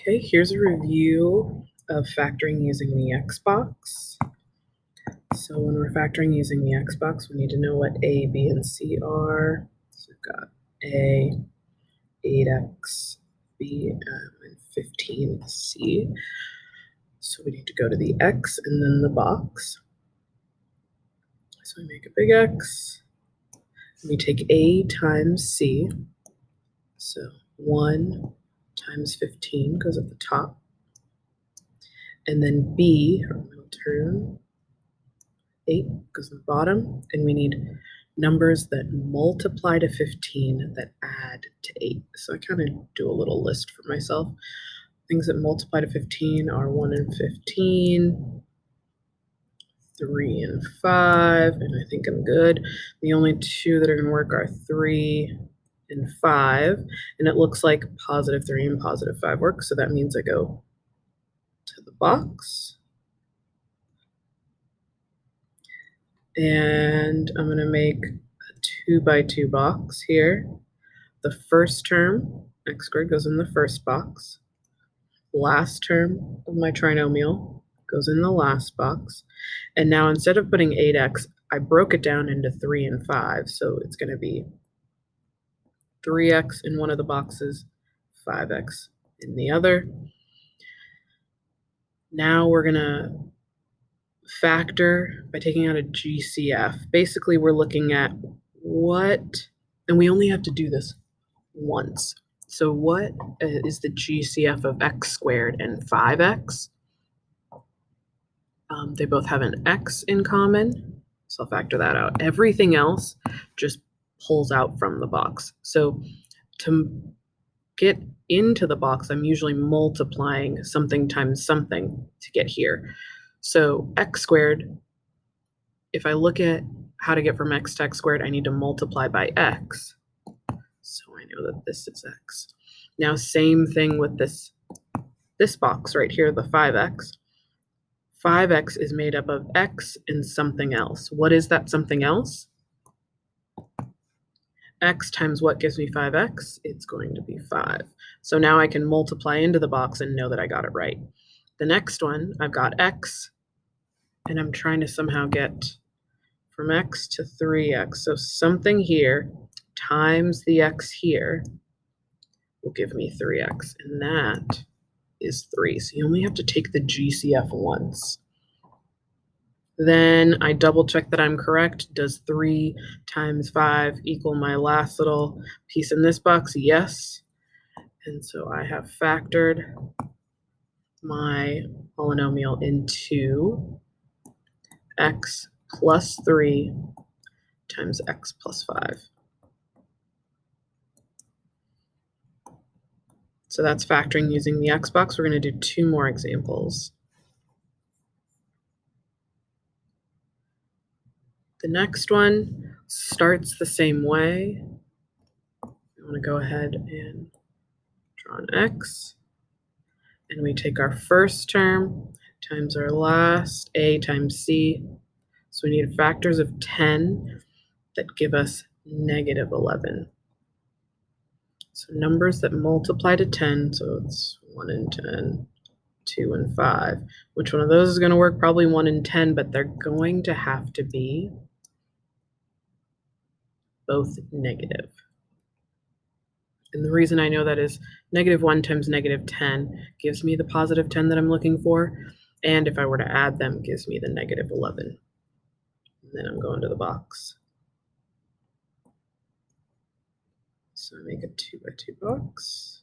Okay, here's a review of factoring using the Xbox. So when we're factoring using the Xbox, we need to know what A, B, and C are. So we've got A, 8x, B, and 15c. So we need to go to the X and then the box. So we make a big X. We take A times C. So 1 times 15 goes at the top. And then B, our middle term, 8 goes at the bottom. And we need numbers that multiply to 15 that add to 8. So I kind of do a little list for myself. Things that multiply to 15 are 1 and 15, 3 and 5, and I think I'm good. The only two that are going to work are 3 and 5, and it looks like positive 3 and positive 5 work, so that means I go to the box. And I'm going to make a 2 by 2 box here. The first term, x squared, goes in the first box. Last term of my trinomial goes in the last box. And now instead of putting 8x, I broke it down into 3 and 5. So it's going to be 3x in one of the boxes, 5x in the other. Now we're going to factor by taking out a GCF. Basically, we're looking at what, and we only have to do this once. So what is the GCF of x squared and 5x? They both have an x in common, so I'll factor that out. Everything else just pulls out from the box. So to get into the box, I'm usually multiplying something times something to get here. So x squared, if I look at how to get from x to x squared, I need to multiply by x. So I know that this is x. Now, same thing with this box right here, the 5x. 5x is made up of x and something else. What is that something else? X times what gives me 5x? It's going to be 5. So now I can multiply into the box and know that I got it right. The next one, I've got x, and I'm trying to somehow get from x to 3x. So something here times the x here will give me 3x, and that is 3. So you only have to take the GCF once. Then I double check that I'm correct. Does 3 times 5 equal my last little piece in this box? Yes. And so I have factored my polynomial into x plus 3 times x plus 5. So that's factoring using the Xbox. We're going to do 2 more examples. The next one starts the same way. I want to go ahead and draw an x. And we take our first term times our last, a times c. So we need factors of 10 that give us negative 11. So numbers that multiply to 10, so it's 1 and 10, 2 and 5. Which one of those is going to work? Probably 1 and 10, but they're going to have to be both negative. And the reason I know that is negative 1 times negative 10 gives me the positive 10 that I'm looking for. And if I were to add them, gives me the negative 11. And then I'm going to the box. So I make a 2 by 2 box.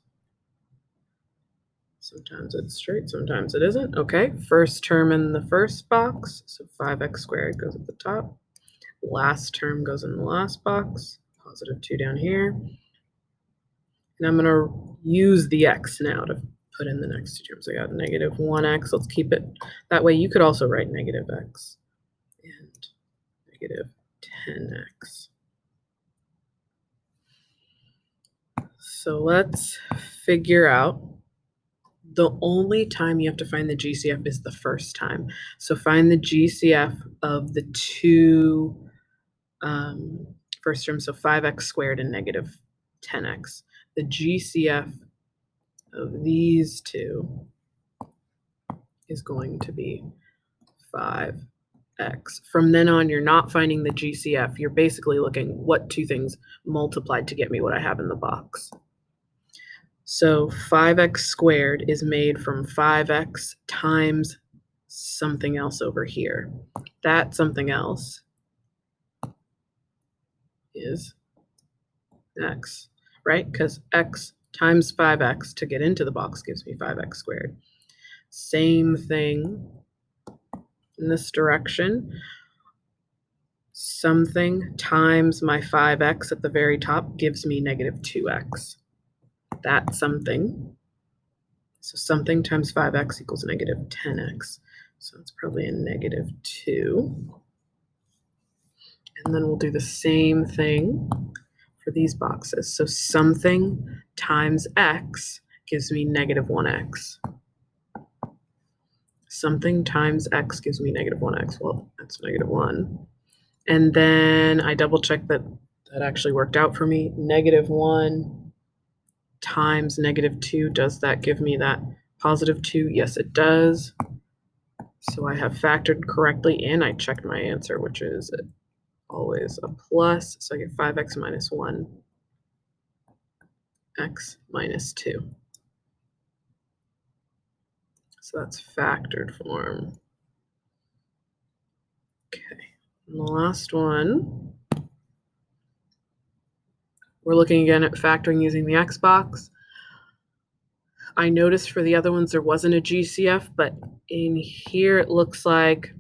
Sometimes it's straight, sometimes it isn't. Okay, first term in the first box. So 5x squared goes at the top. Last term goes in the last box. Positive 2 down here. And I'm going to use the x now to put in the next 2 terms. I got negative 1x. Let's keep it that way. You could also write negative x and negative 10x. So let's figure out. The only time you have to find the GCF is the first time. So find the GCF of the 2 first terms, so 5x squared and negative 10x. The GCF of these two is going to be 5x. From then on, you're not finding the GCF. You're basically looking what two things multiplied to get me what I have in the box. So 5x squared is made from 5x times something else over here. That something else is x, right? Because x times 5x to get into the box gives me 5x squared. Same thing in this direction. Something times my 5x at the very top gives me negative 2x. That something. So something times 5x equals negative 10x. So it's probably a negative 2. And then we'll do the same thing for these boxes. So something times x gives me negative 1x. Something times x gives me negative 1x. Well, that's negative 1. And then I double check that that actually worked out for me. Negative 1 times negative 2. Does that give me that positive 2? Yes, it does. So I have factored correctly and I checked my answer, which is always a plus. So I get 5x minus 1, x minus 2. So that's factored form. Okay, and the last one, we're looking again at factoring using the X box. I noticed for the other ones there wasn't a GCF, but in here it looks like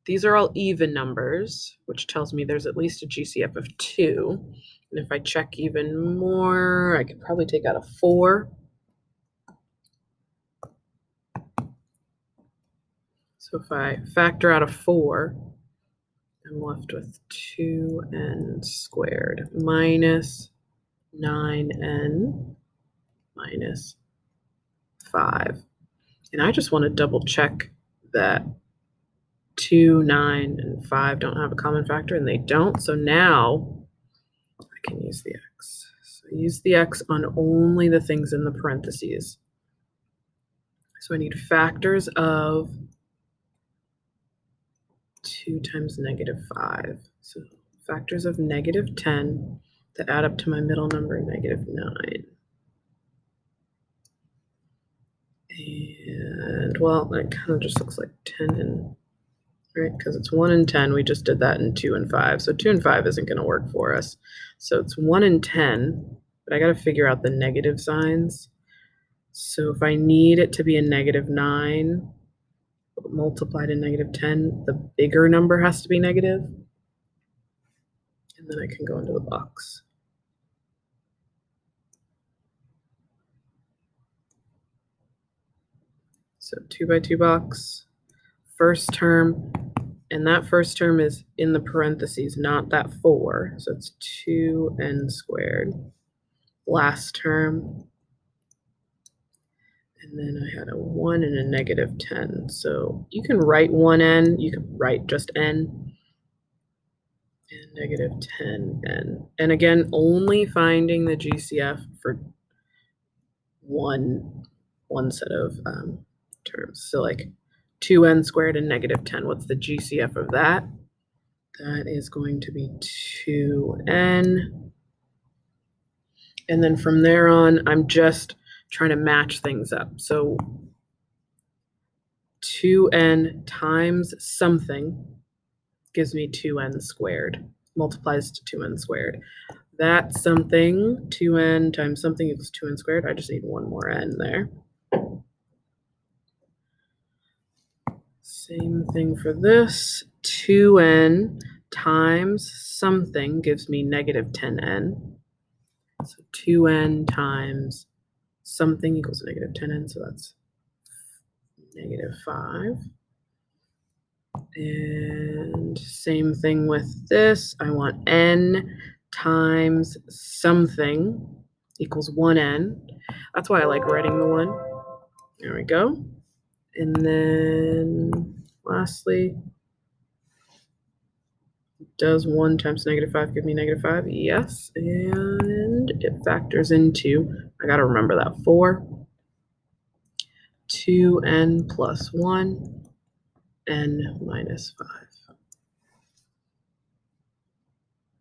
these are all even numbers, which tells me there's at least a GCF of 2. And if I check even more, I could probably take out a 4. So if I factor out a 4, I'm left with 2n squared minus 9n minus 5. And I just want to double check that 2, 9, and 5 don't have a common factor, and they don't. So now I can use the x. So use the x on only the things in the parentheses. So I need factors of 2 times negative 5. So factors of negative 10 that add up to my middle number, negative 9. And, well, it kind of just looks like 10 and, right, because it's 1 and 10. We just did that in 2 and 5. So 2 and 5 isn't going to work for us. So it's 1 and 10, but I got to figure out the negative signs. So if I need it to be a negative 9, multiplied to negative 10, the bigger number has to be negative. And then I can go into the box. So 2 by 2 box, first term, and that first term is in the parentheses, not that 4. So it's 2n squared. Last term, and then I had a 1 and a negative 10. So you can write 1n, you can write just n, and negative 10n. And again, only finding the GCF for one set of terms. So like 2n squared and negative 10. What's the GCF of that? That is going to be 2n. And then from there on, I'm just trying to match things up. So 2n times something gives me 2n squared, multiplies to 2n squared. That's something, 2n times something equals 2n squared. I just need one more n there. Same thing for this. 2n times something gives me negative 10n. So 2n times something equals negative 10n, so that's negative 5. And same thing with this. I want n times something equals 1n. That's why I like writing the 1. There we go. And then lastly, does 1 times negative 5 give me negative 5? Yes. And it factors into, I got to remember that, 4. 2n plus 1, n minus 5.